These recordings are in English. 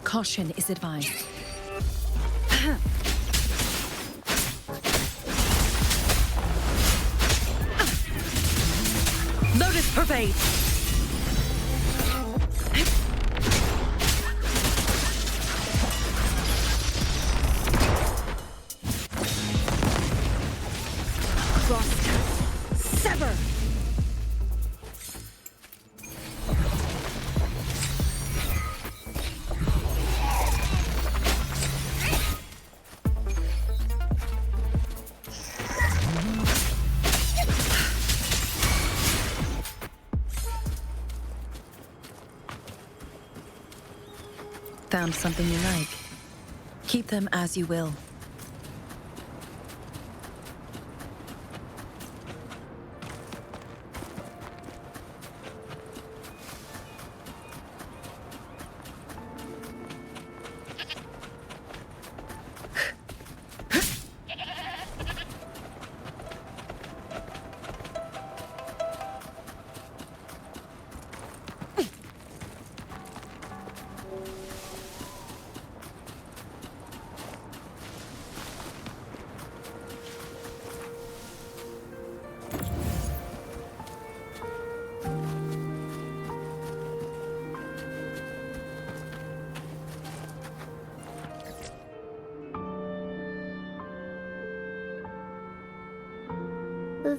Caution is advised. Lotus pervade! Cross sever! Found something you like. Keep them as you will.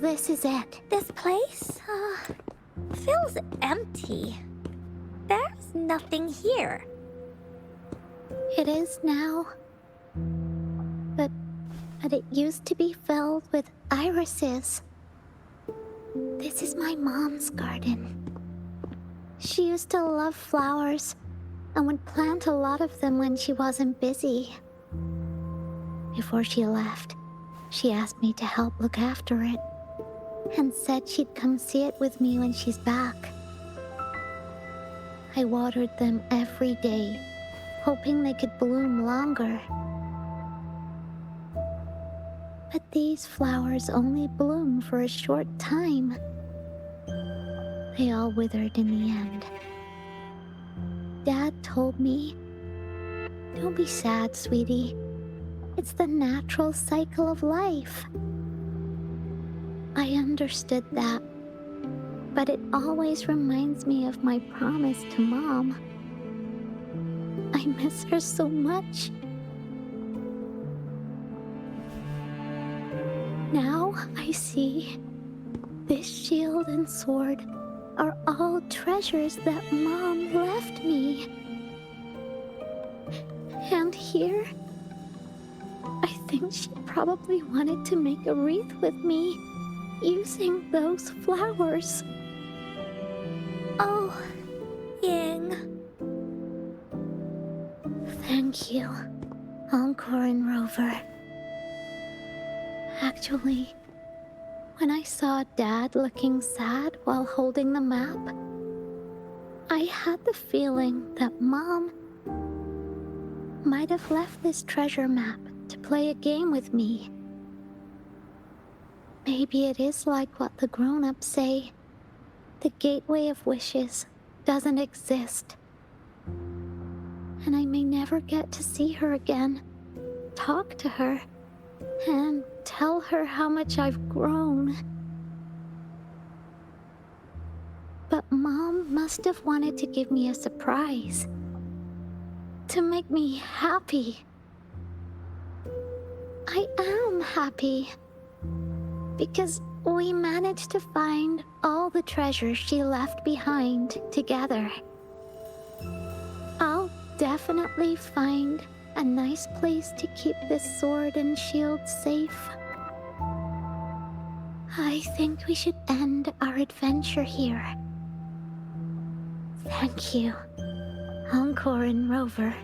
This is it. This place, feels empty. There's nothing here. It is now. But it used to be filled with irises. This is my mom's garden. She used to love flowers and would plant a lot of them when she wasn't busy. Before she left, she asked me to help look after it, and said she'd come see it with me when she's back. I watered them every day, hoping they could bloom longer. But these flowers only bloom for a short time. They all withered in the end. Dad told me, "Don't be sad, sweetie. It's the natural cycle of life." I understood that, but it always reminds me of my promise to Mom. I miss her so much. Now I see this shield and sword are all treasures that Mom left me. And here, I think she probably wanted to make a wreath with me, using those flowers. Oh, Ying. Thank you, Encore and Rover. Actually, when I saw Dad looking sad while holding the map, I had the feeling that Mom might have left this treasure map to play a game with me. Maybe it is like what the grown-ups say. The gateway of wishes doesn't exist. And I may never get to see her again, talk to her, and tell her how much I've grown. But Mom must have wanted to give me a surprise. To make me happy. I am happy. Because we managed to find all the treasures she left behind together. I'll definitely find a nice place to keep this sword and shield safe. I think we should end our adventure here. Thank you, Encore and Rover.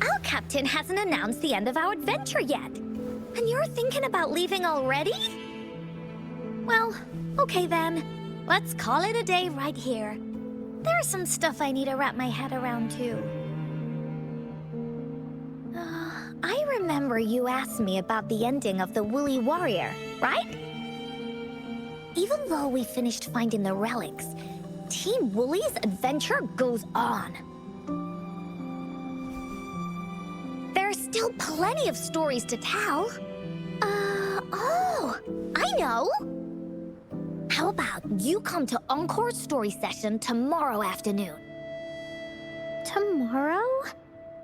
Our captain hasn't announced the end of our adventure yet. And you're thinking about leaving already? Well, okay then. Let's call it a day right here. There's some stuff I need to wrap my head around too. I remember you asked me about the ending of the Woolly Warrior, right? Even though we finished finding the relics, Team Woolly's adventure goes on. There's still plenty of stories to tell. Oh, I know! How about you come to Encore's story session tomorrow afternoon? Tomorrow?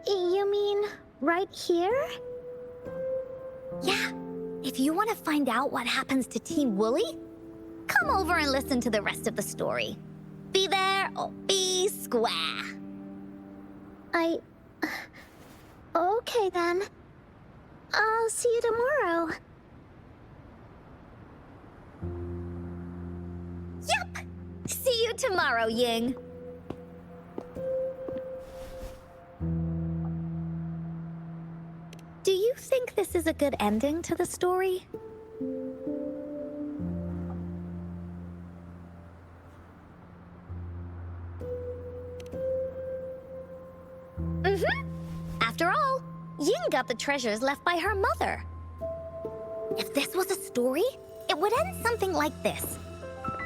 You mean right here? Yeah, if you want to find out what happens to Team Woolly, come over and listen to the rest of the story. Be there or be square. Okay then. I'll see you tomorrow. Yep! See you tomorrow, Ying. Do you think this is a good ending to the story? After all, Ying got the treasures left by her mother. If this was a story, it would end something like this.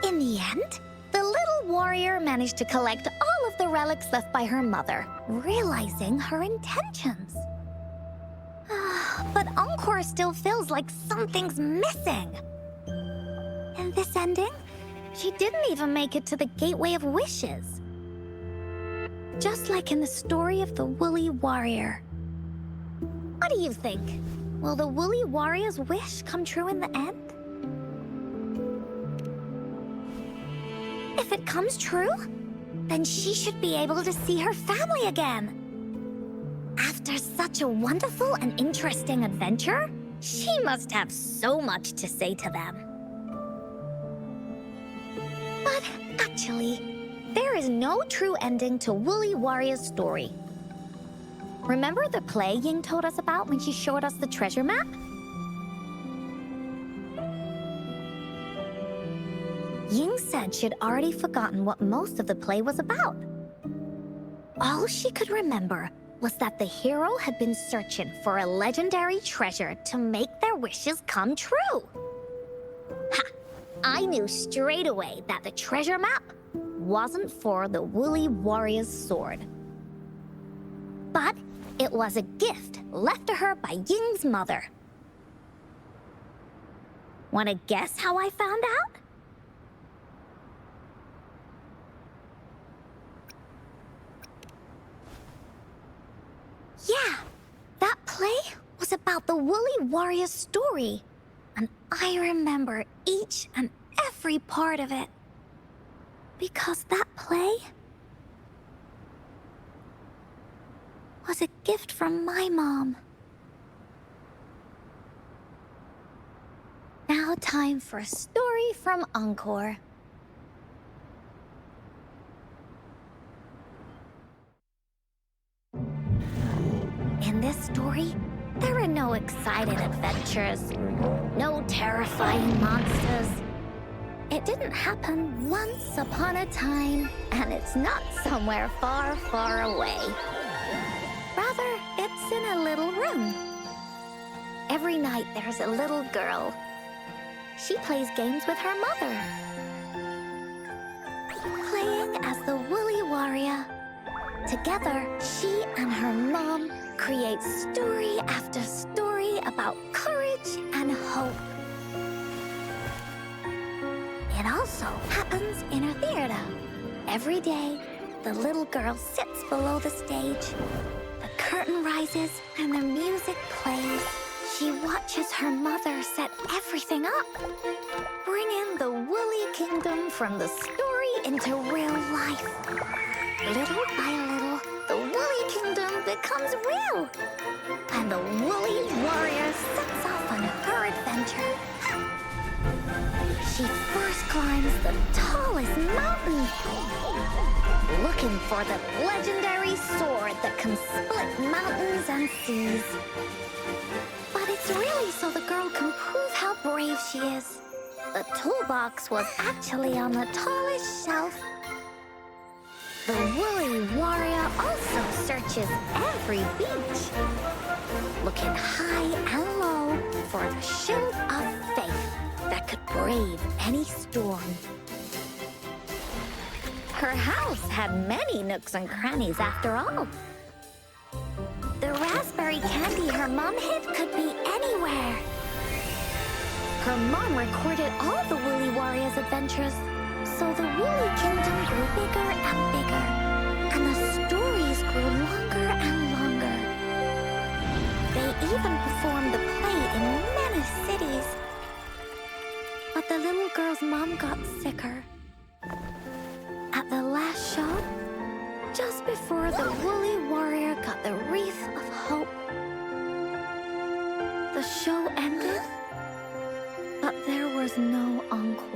In the end, the little warrior managed to collect all of the relics left by her mother, realizing her intentions. But Encore still feels like something's missing. In this ending, she didn't even make it to the Gateway of Wishes. Just like in the story of the Woolly Warrior. What do you think? Will the Woolly Warrior's wish come true in the end? If it comes true, then she should be able to see her family again. After such a wonderful and interesting adventure, she must have so much to say to them. But actually, there is no true ending to Woolly Warrior's story. Remember the play Ying told us about when she showed us the treasure map? Ying said she'd already forgotten what most of the play was about. All she could remember was that the hero had been searching for a legendary treasure to make their wishes come true. Ha! I knew straight away that the treasure map wasn't for the Woolly Warrior's sword. But it was a gift left to her by Ying's mother. Want to guess how I found out? Yeah, that play was about the Woolly Warrior's story, and I remember each and every part of it. Because that play was a gift from my mom. Now time for a story from Encore. In this story, there are no exciting adventures, no terrifying monsters. It didn't happen once upon a time, and it's not somewhere far, far away. Rather, it's in a little room. Every night there's a little girl. She plays games with her mother. Playing as the Woolly Warrior. Together, she and her mom create story after story about courage and hope. It also happens in her theater. Every day, the little girl sits below the stage. The curtain rises and the music plays. She watches her mother set everything up, bringing the Woolly Kingdom from the story into real life. Little by little, the Woolly Kingdom becomes real, and the Woolly Warrior sets off on her adventure. She first climbs the tallest mountain, looking for the legendary sword that can split mountains and seas. But it's really so the girl can prove how brave she is. The toolbox was actually on the tallest shelf. The Woolly Warrior also searches every beach. looking high and low for the shield of faith that could brave any storm. Her house had many nooks and crannies after all. The raspberry candy her mom hid could be anywhere. Her mom recorded all the Woolly Warriors' adventures, so the Woolly Kingdom grew bigger and bigger, and the stories grew longer and longer. They even performed the play in many cities. But the little girl's mom got sicker. At the last show, just before the Woolly Warrior got the Wreath of Hope, the show ended, but there was no encore.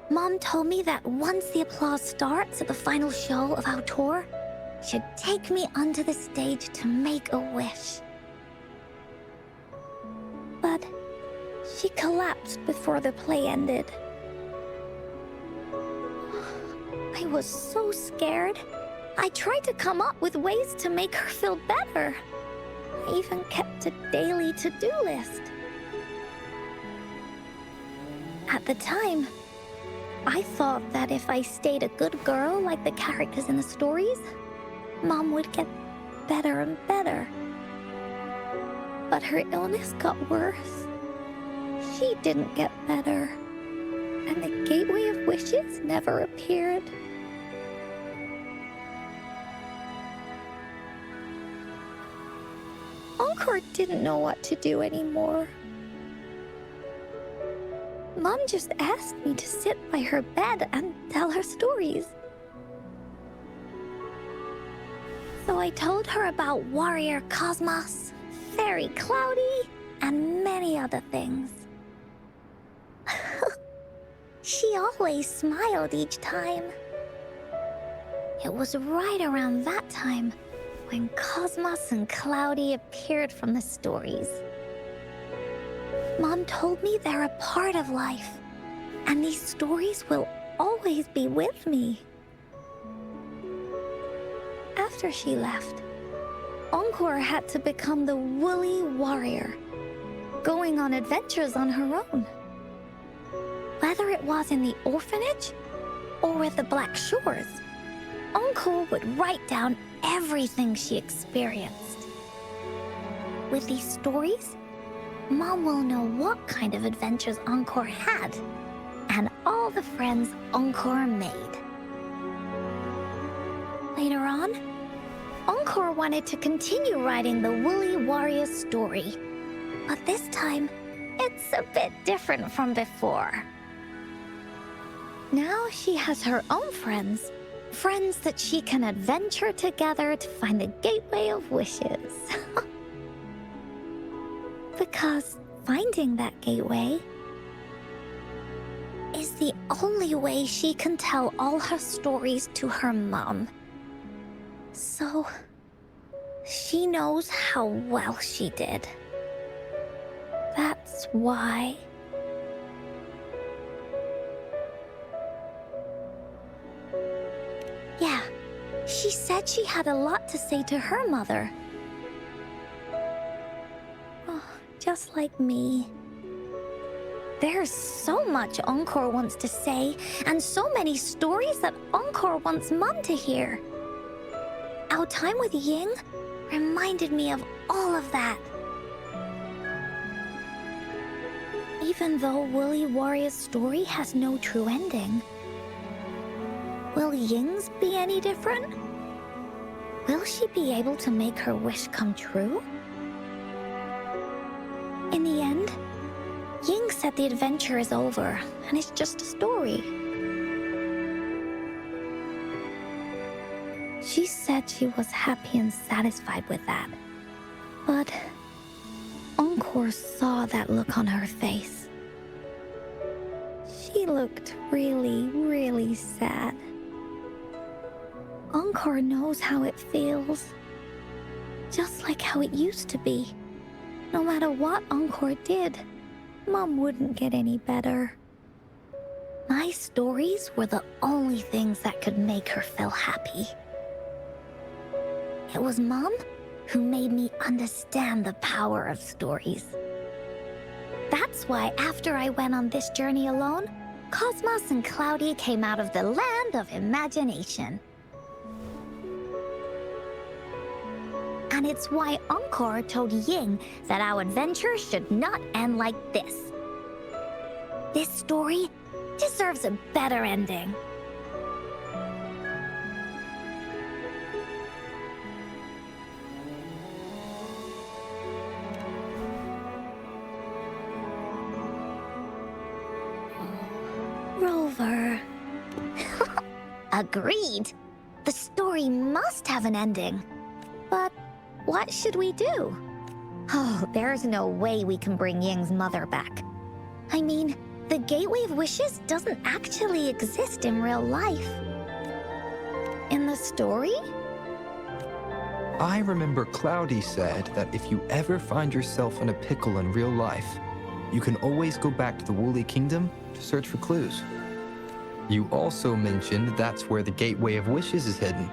Mom told me that once the applause starts at the final show of our tour, she'd take me onto the stage to make a wish. But she collapsed before the play ended. I was so scared. I tried to come up with ways to make her feel better. I even kept a daily to-do list. At the time, I thought that if I stayed a good girl like the characters in the stories, Mom would get better and better. But her illness got worse. She didn't get better, and the Gateway of Wishes never appeared. Encore didn't know what to do anymore. Mom just asked me to sit by her bed and tell her stories. So I told her about Warrior Cosmos, Fairy Cloudy, and many other things. She always smiled each time. It was right around that time when Cosmos and Cloudy appeared from the stories. Mom told me they're a part of life, and these stories will always be with me. After she left, Encore had to become the Woolly Warrior, going on adventures on her own. Whether it was in the orphanage or with the Black Shores, Encore would write down everything she experienced. With these stories, Mom will know what kind of adventures Encore had, and all the friends Encore made. Later on, Encore wanted to continue writing the Woolly Warrior story, but this time, it's a bit different from before. Now she has her own friends, friends that she can adventure together to find the Gateway of Wishes. Because finding that gateway is the only way she can tell all her stories to her mom. So, she knows how well she did. That's why. Yeah, she said she had a lot to say to her mother. Just like me. There's so much Encore wants to say, and so many stories that Encore wants Mom to hear. Our time with Ying reminded me of all of that. Even though Woolly Warrior's story has no true ending, will Ying's be any different? Will she be able to make her wish come true? In the end, Ying said the adventure is over, and it's just a story. She said she was happy and satisfied with that. But Encore saw that look on her face. She looked really, really sad. Encore knows how it feels. Just like how it used to be. No matter what Encore did, Mom wouldn't get any better. My stories were the only things that could make her feel happy. It was Mom who made me understand the power of stories. That's why after I went on this journey alone, Cosmos and Cloudy came out of the land of imagination. And it's why Encore told Ying that our adventure should not end like this. This story deserves a better ending. Rover. Agreed. The story must have an ending. But what should we do? Oh, there's no way we can bring Ying's mother back. I mean, the Gateway of Wishes doesn't actually exist in real life. In the story? I remember Cloudy said that if you ever find yourself in a pickle in real life, you can always go back to the Woolly Kingdom to search for clues. You also mentioned that's where the Gateway of Wishes is hidden,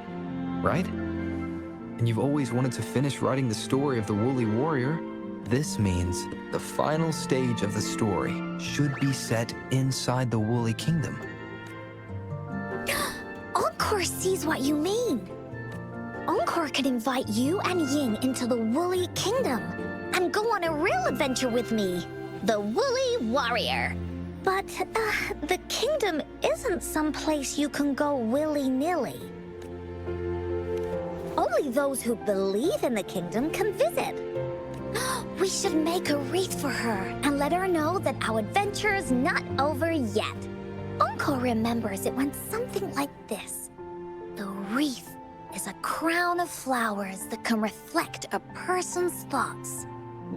right? And you've always wanted to finish writing the story of the Woolly Warrior. This means the final stage of the story should be set inside the Woolly Kingdom. Encore sees what you mean. Encore could invite you and Ying into the Woolly Kingdom and go on a real adventure with me, the Woolly Warrior. But the kingdom isn't some place you can go willy-nilly. Only those who believe in the kingdom can visit. We should make a wreath for her and let her know that our adventure is not over yet. Encore remembers it went something like this. The wreath is a crown of flowers that can reflect a person's thoughts.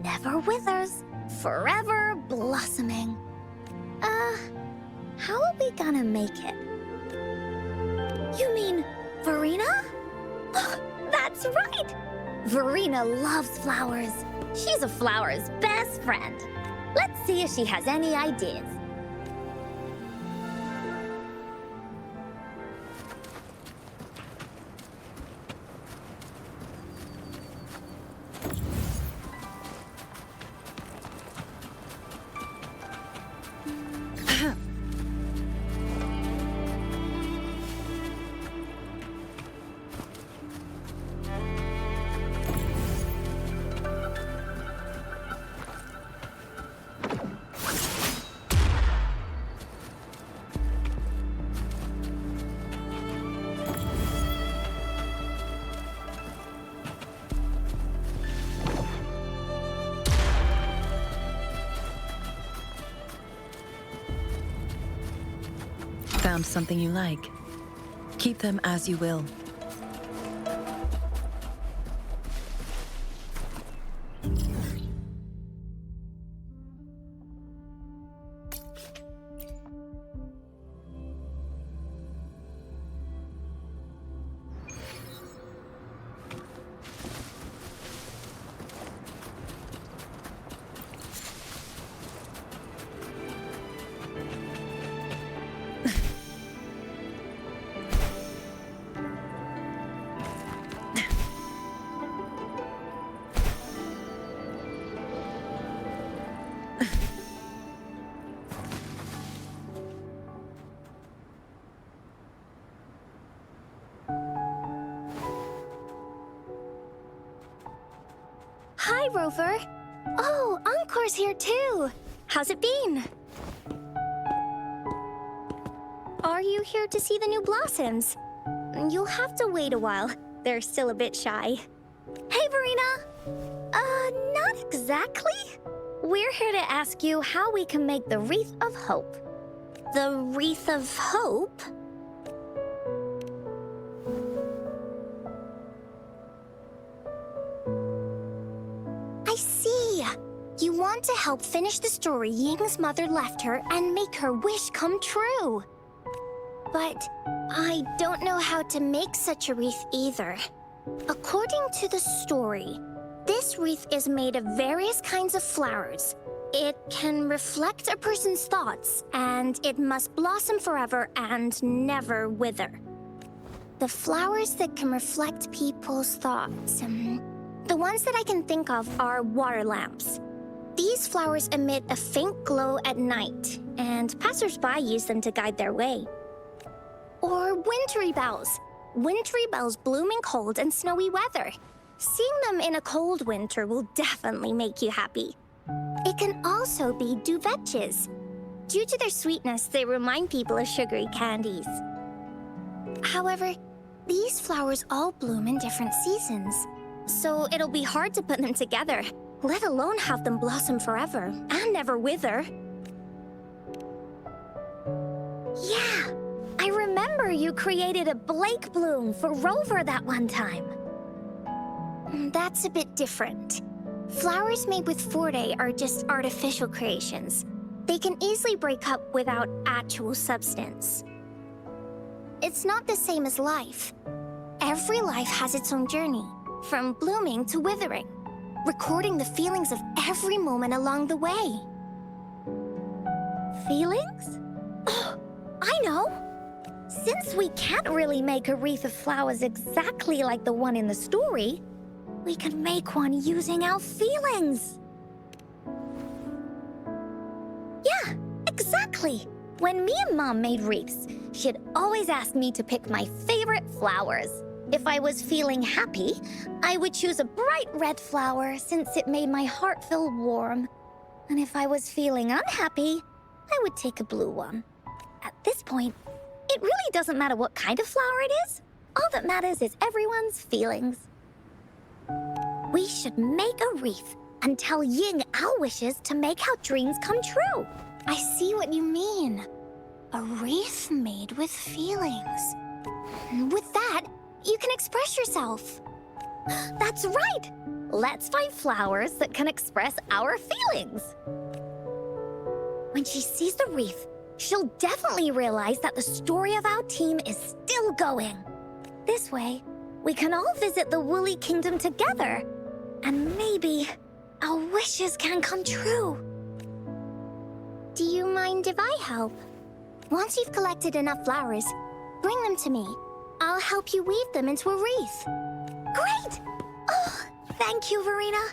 Never withers, forever blossoming. How are we gonna make it? You mean Verena? That's right! Verena loves flowers. She's a flower's best friend. Let's see if she has any ideas. Found something you like. Keep them as you will. Hi, Rover. Oh, Encore's here too. How's it been? Are you here to see the new blossoms? You'll have to wait a while. They're still a bit shy. Hey, Verena. Not exactly. We're here to ask you how we can make the Wreath of Hope. The Wreath of Hope? I see. You want to help finish the story Ying's mother left her and make her wish come true. But I don't know how to make such a wreath either. According to the story, this wreath is made of various kinds of flowers. It can reflect a person's thoughts, and it must blossom forever and never wither. The flowers that can reflect people's thoughts, the ones that I can think of are water lamps. These flowers emit a faint glow at night, and passers-by use them to guide their way. Or wintry bells. Wintry bells bloom in cold and snowy weather. Seeing them in a cold winter will definitely make you happy. It can also be duvetches. Due to their sweetness, they remind people of sugary candies. However, these flowers all bloom in different seasons, so it'll be hard to put them together, let alone have them blossom forever and never wither. Yeah, I remember you created a Blake bloom for Rover that one time. That's a bit different. Flowers made with Forte are just artificial creations. They can easily break up without actual substance. It's not the same as life. Every life has its own journey, from blooming to withering, recording the feelings of every moment along the way. Feelings? Oh, I know! Since we can't really make a wreath of flowers exactly like the one in the story, we can make one using our feelings. Yeah, exactly. When me and Mom made wreaths, she'd always ask me to pick my favorite flowers. If I was feeling happy, I would choose a bright red flower since it made my heart feel warm. And if I was feeling unhappy, I would take a blue one. At this point, it really doesn't matter what kind of flower it is. All that matters is everyone's feelings. We should make a wreath and tell Ying our wishes to make our dreams come true. I see what you mean. A wreath made with feelings. With that, you can express yourself. That's right! Let's find flowers that can express our feelings. When she sees the wreath, she'll definitely realize that the story of our team is still going. This way, we can all visit the Woolly Kingdom together, and maybe our wishes can come true. Do you mind if I help? Once you've collected enough flowers, bring them to me. I'll help you weave them into a wreath. Great! Oh, thank you, Verena.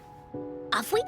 Off we go!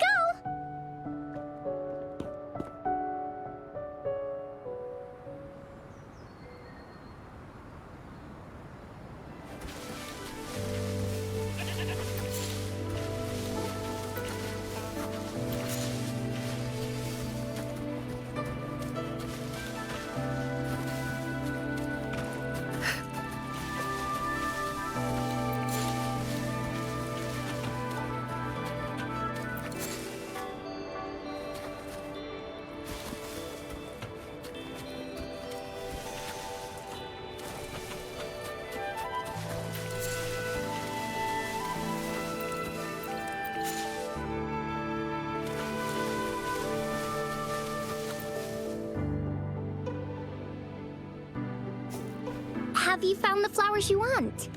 Have you found the flowers you want?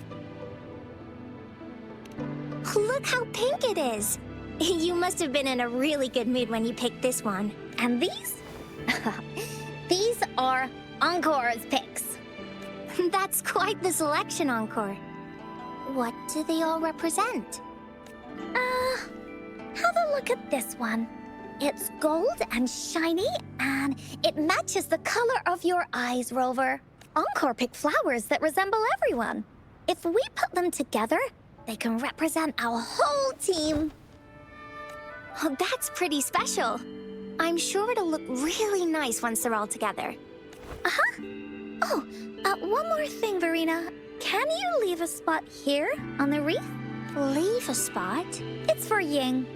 Look how pink it is! You must have been in a really good mood when you picked this one. And these? These are Encore's picks. That's quite the selection, Encore. What do they all represent? Have a look at this one. It's gold and shiny, and it matches the color of your eyes, Rover. Encore picked flowers that resemble everyone. If we put them together, they can represent our whole team. Oh, that's pretty special. I'm sure it'll look really nice once they're all together. Uh-huh. Oh, one more thing, Verena. Can you leave a spot here on the wreath? Leave a spot? It's for Ying.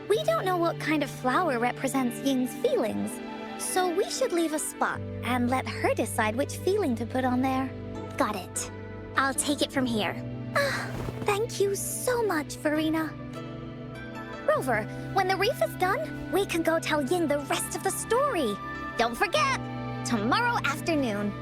We don't know what kind of flower represents Ying's feelings, so we should leave a spot and let her decide which feeling to put on there. Got it. I'll take it from here. Thank you so much, Verena. Rover, when the reef is done, we can go tell Ying the rest of the story. Don't forget, tomorrow afternoon.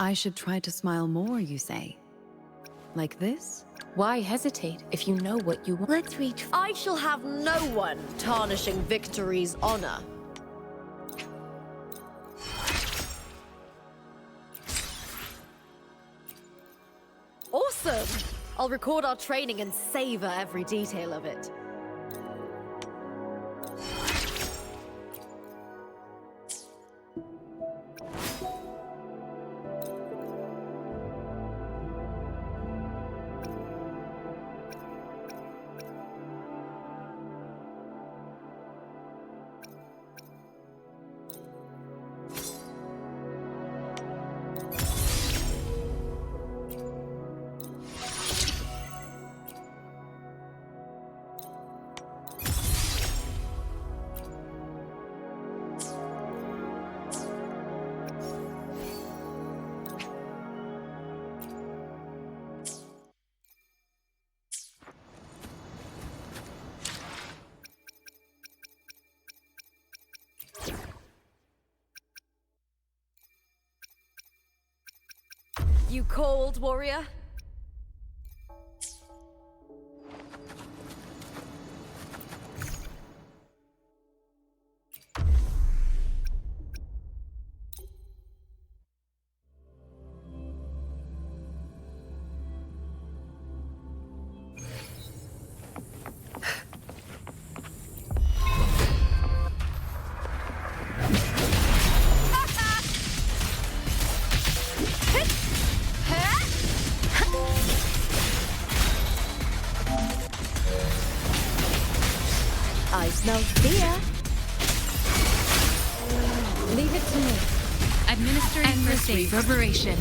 I should try to smile more, you say? Like this? Why hesitate if you know what you want? Let's reach. I shall have no one tarnishing victory's honor. Awesome! I'll record our training and savor every detail of it. You called, warrior? I smell fear. Leave it to me. Administering Endless first aid. reverberation.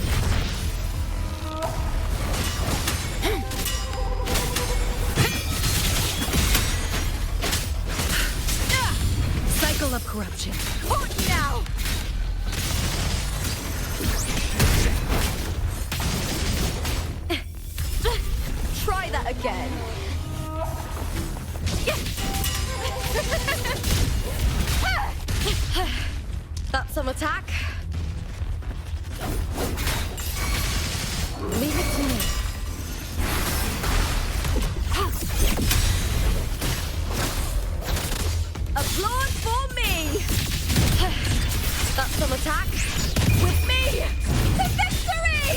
Cycle of corruption. Hold now! Try that again. That's some attack. Leave it to me. Applaud for me. That's some attack. With me to victory!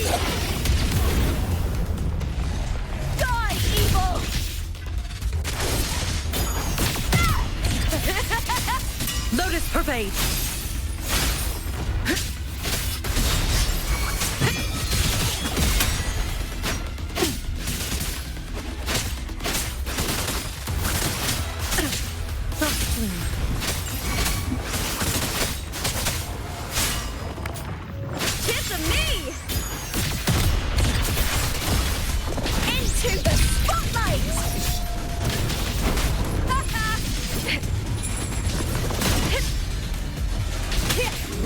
Die, evil! Lotus pervade. Kiss of me! Into the spotlight!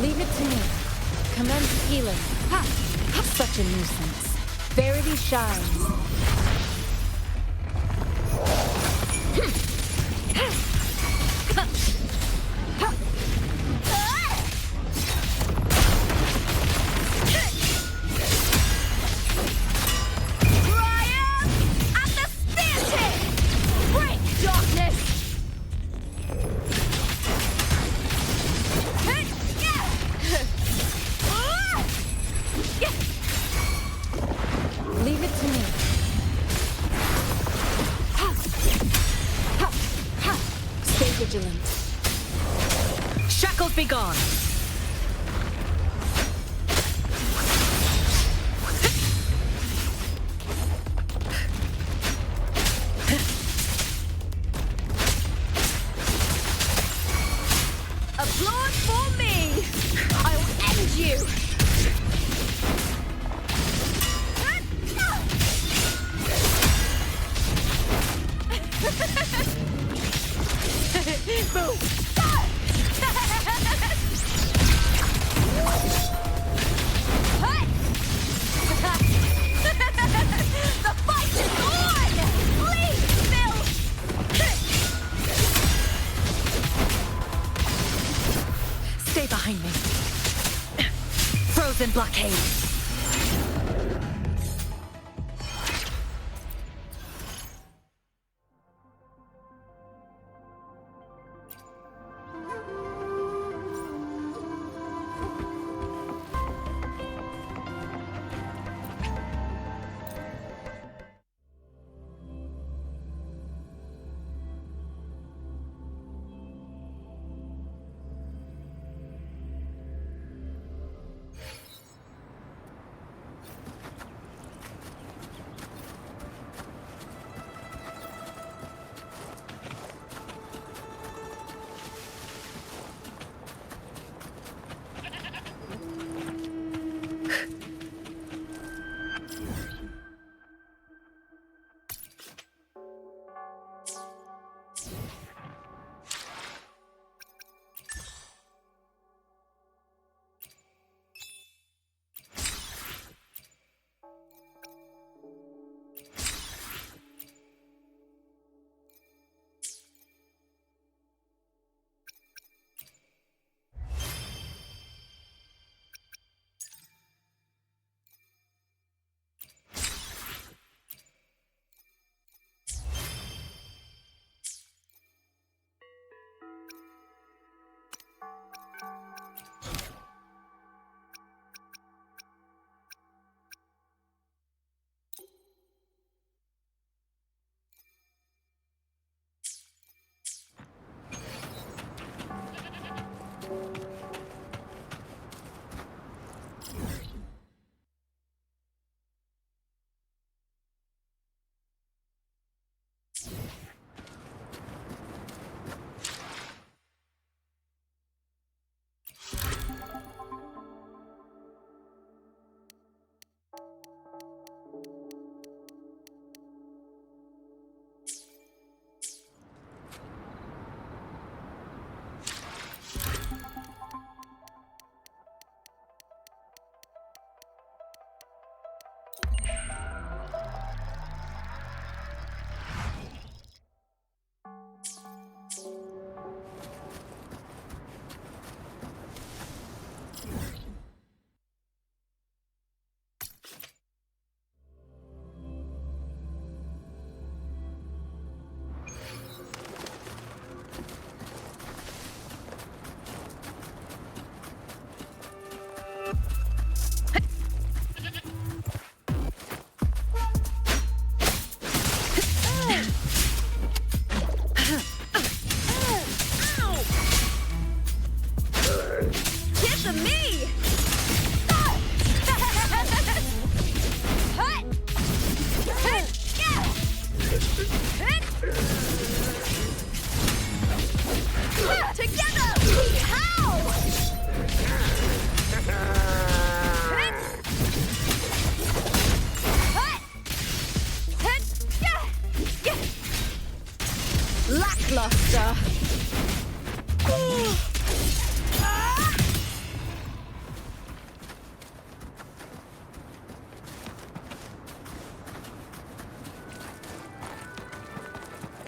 Leave it to me. Commence healing. Ha! Such a nuisance. Verity shines. Triumph at the spear tip! Break darkness! Leave it to me. Stay vigilant. Shackles be gone! Applaud for me! I'll end you! Boom! The fight is on! Leave, Phil! Stay behind me. Frozen blockade. Lackluster.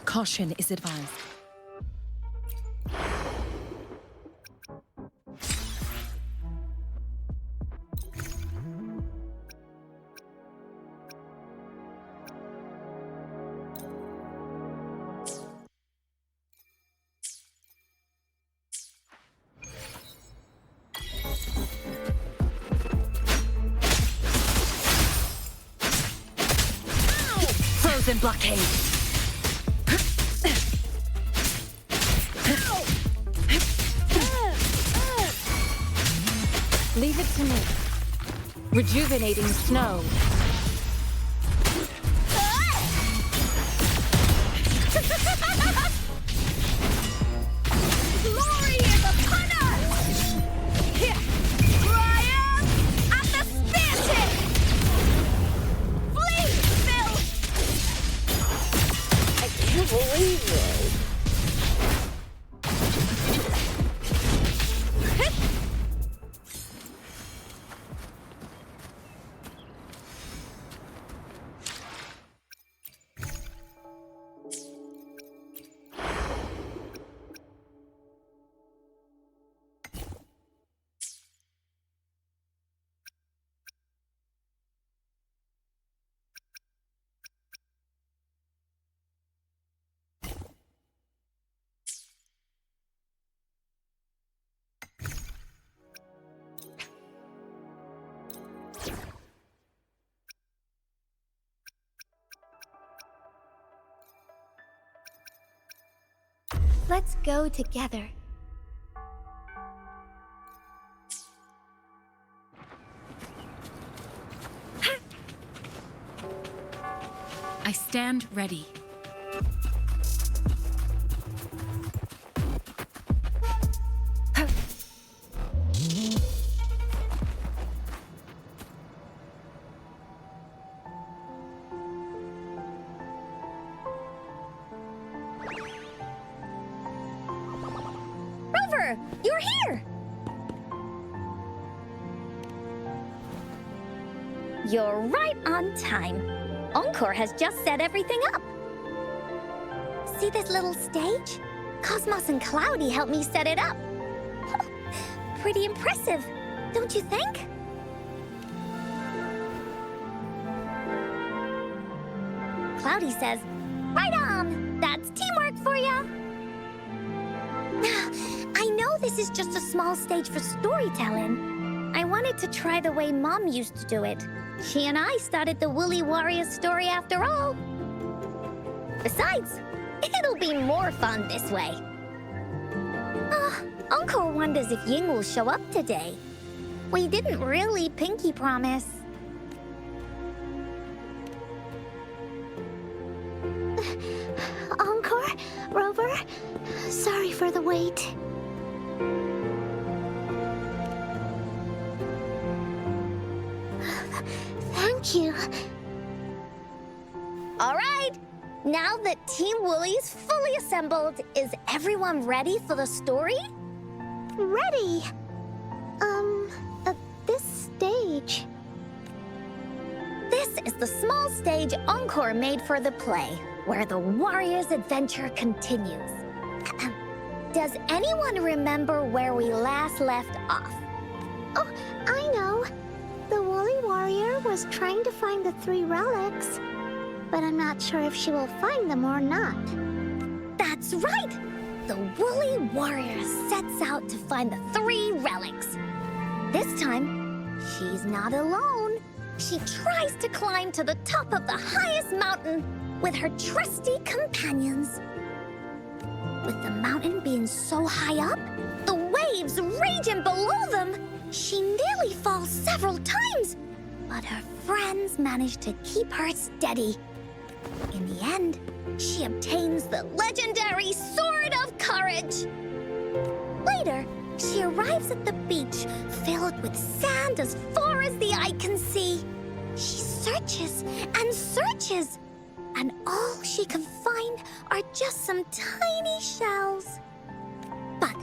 Caution is advised. Frozen blockade. Leave it to me. Rejuvenating snow. Glory is upon us! Triumph at the spear Flee, Phil! I can't believe it. Let's go together. I stand ready. Rover, you're here! You're right on time. Encore has just set everything up. See this little stage? Cosmos and Cloudy helped me set it up. Pretty impressive, don't you think? Cloudy says, right on! That's teamwork for ya! I know this is just a small stage for storytelling. I wanted to try the way Mom used to do it. She and I started the Woolly Warriors story after all. Besides, it'll be more fun this way. Encore wonders if Ying will show up today. We didn't really pinky promise. Encore? Rover? Sorry for the wait. Thank you. All right, now that Team Woolly's fully assembled, is everyone ready for the story? Ready. This stage. This is the small stage Encore made for the play, where the warrior's adventure continues. Does anyone remember where we last left off? Oh, I know. The Woolly Warrior was trying to find the 3 relics, but I'm not sure if she will find them or not. That's right! The Woolly Warrior sets out to find the 3 relics. This time, she's not alone. She tries to climb to the top of the highest mountain with her trusty companions. With the mountain being so high up, the waves raging below them, she nearly falls several times, but her friends manage to keep her steady. In the end, she obtains the legendary Sword of Courage. Later, she arrives at the beach filled with sand as far as the eye can see. She searches and searches, and all she can find are just some tiny shells. But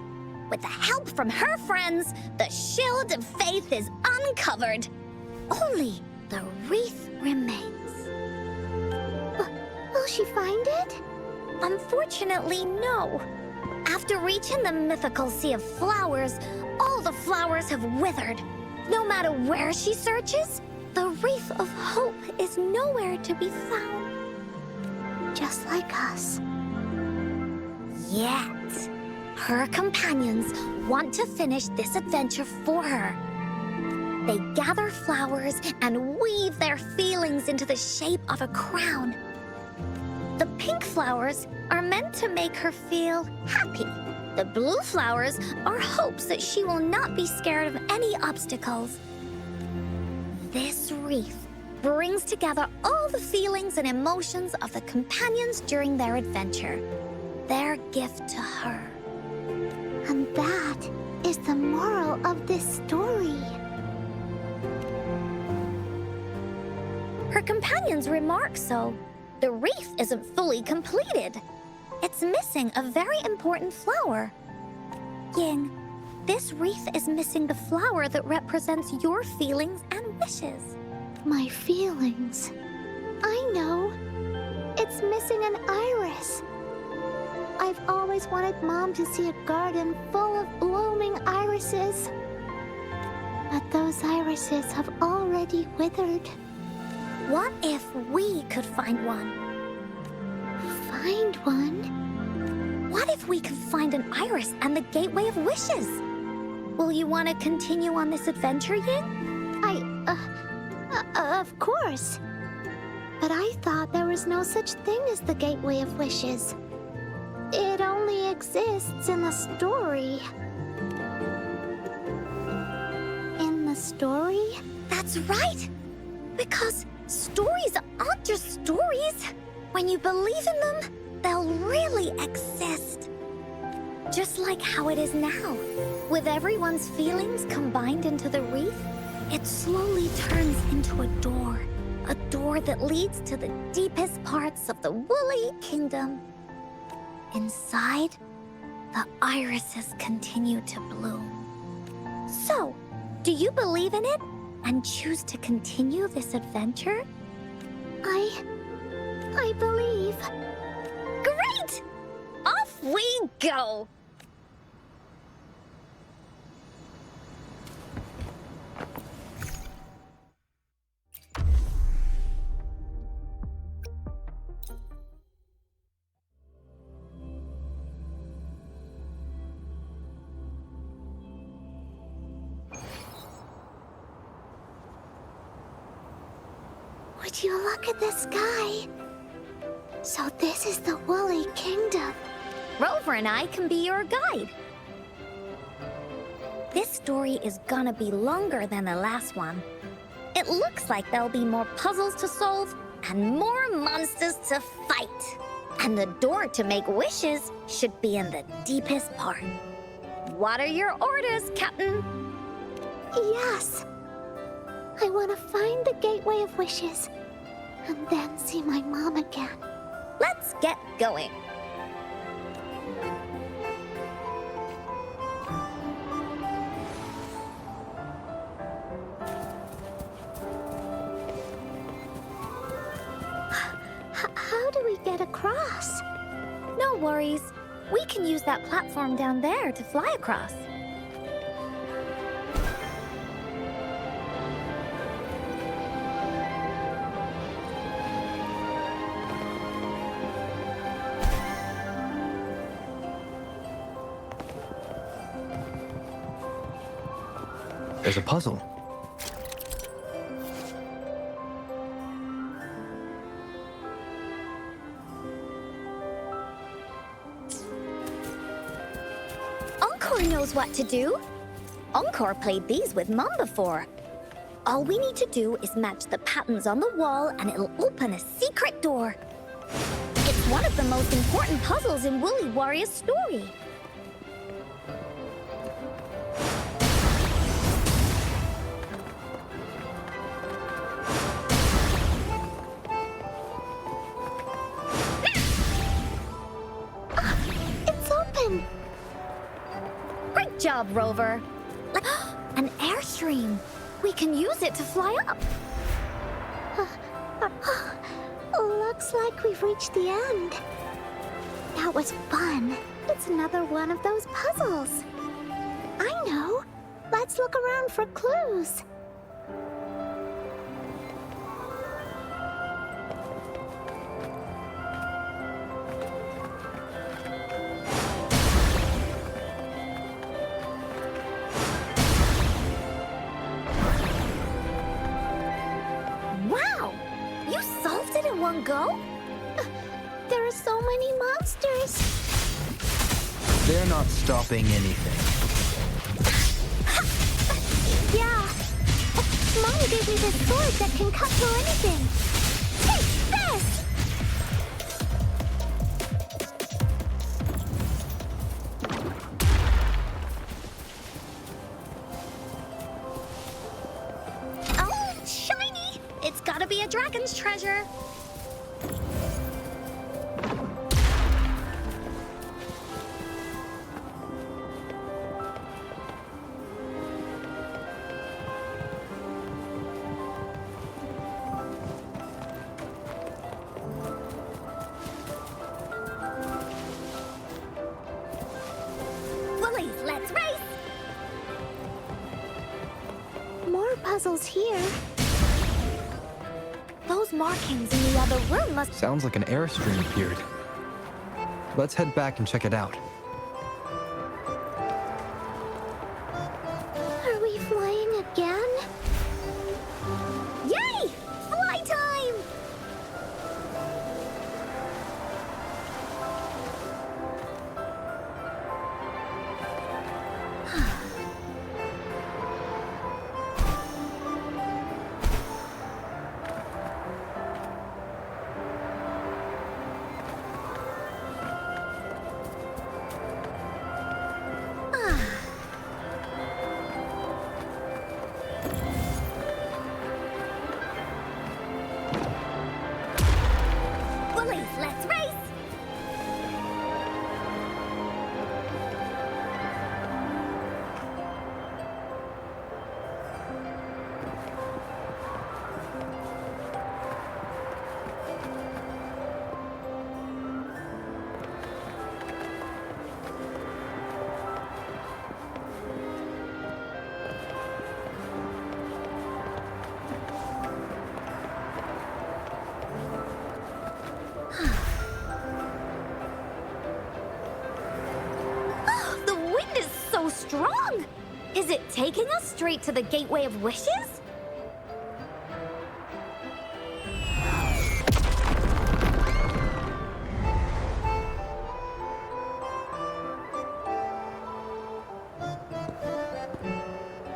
with the help from her friends, the shield of faith is uncovered. Only the wreath remains. Will she find it? Unfortunately, no. After reaching the mythical sea of flowers, all the flowers have withered. No matter where she searches, the wreath of hope is nowhere to be found. Just like us. Yet, her companions want to finish this adventure for her. They gather flowers and weave their feelings into the shape of a crown. The pink flowers are meant to make her feel happy. The blue flowers are hopes that she will not be scared of any obstacles. This wreath brings together all the feelings and emotions of the companions during their adventure. Their gift to her. And that is the moral of this story. Her companions remark so. The wreath isn't fully completed. It's missing a very important flower. Ying, this wreath is missing the flower that represents your feelings and wishes. My feelings. I know. It's missing an iris. I've always wanted Mom to see a garden full of blooming irises. But those irises have already withered. What if we could find one? Find one? What if we could find an iris and the Gateway of Wishes? Will you want to continue on this adventure, Ying? Of course. But I thought there was no such thing as the Gateway of Wishes. It only exists in the story. In the story? That's right! Because stories aren't just stories. When you believe in them, they'll really exist. Just like how it is now. With everyone's feelings combined into the wreath, it slowly turns into a door. A door that leads to the deepest parts of the Woolly Kingdom. Inside, the irises continue to bloom. So, do you believe in it and choose to continue this adventure? I believe. Great! Off we go! Would you look at the sky? So this is the Woolly Kingdom. Rover and I can be your guide. This story is gonna be longer than the last one. It looks like there'll be more puzzles to solve and more monsters to fight. And the door to make wishes should be in the deepest part. What are your orders, Captain? Yes. I want to find the Gateway of Wishes and then see my mom again. Let's get going. How do we get across? No worries. We can use that platform down there to fly across. There's a puzzle. Encore knows what to do. Encore played these with Mom before. All we need to do is match the patterns on the wall and it'll open a secret door. It's one of the most important puzzles in Woolly Warrior's story. in. Great job, Rover. An airstream. We can use it to fly up. Looks like we've reached the end. That was fun. It's another one of those puzzles. I know. Let's look around for clues. Wow! You solved it in one go? There are so many monsters. They're not stopping anything. Yeah. Mom gave me this sword that can cut through anything. Take this! Oh, shiny! It's gotta be a dragon's treasure. Willies, let's race! More puzzles here. Those markings in the other room must... Sounds like an airstream appeared. Let's head back and check it out. Are we flying again? Yay! Fly time! Willies, let's race! Oh, the wind is so strong! Is it taking us straight to the Gateway of Wishes?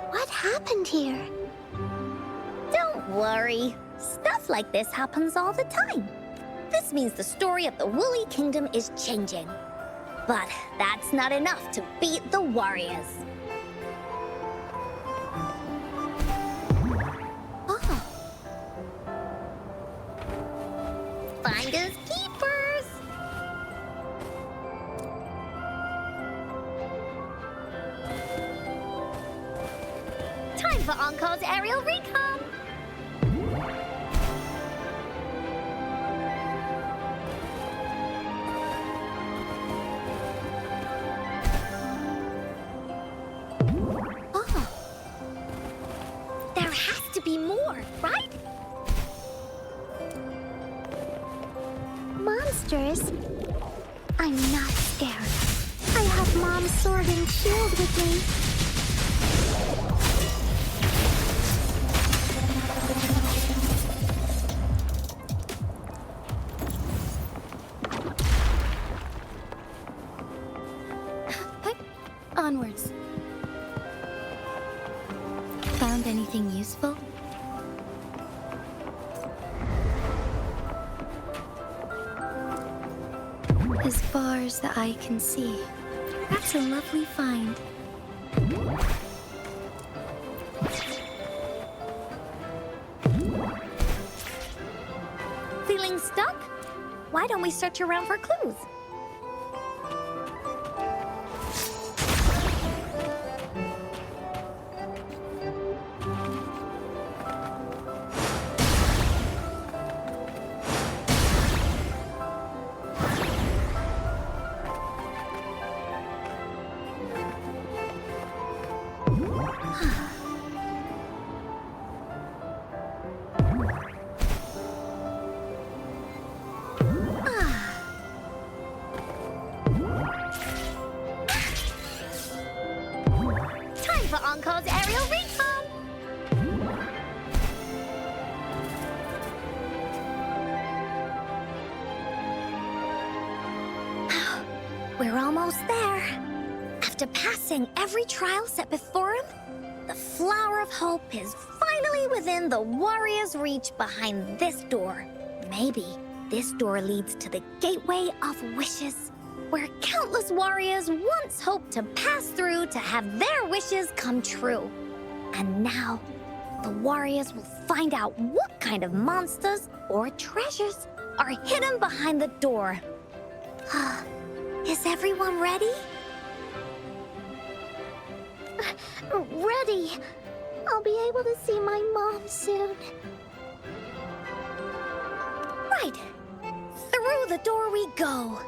What happened here? Don't worry. Stuff like this happens all the time. This means the story of the Woolly Kingdom is changing. But that's not enough to beat the warriors. Oh, Finders keepers! Time for Encore's aerial recon! oh. There has to be more, right? Monsters? I'm not scared. I have Mom's sword and shield with me. Onwards. Found anything useful? As far as the eye can see. That's a lovely find. Feeling stuck? Why don't we search around for clues? for Encore's aerial recon! We're almost there. After passing every trial set before him, the Flower of Hope is finally within the warrior's reach behind this door. Maybe this door leads to the Gateway of Wishes, where countless warriors once hoped to pass through to have their wishes come true. And now, the warriors will find out what kind of monsters or treasures are hidden behind the door. Is everyone ready? Ready. I'll be able to see my mom soon. Right. Through the door we go.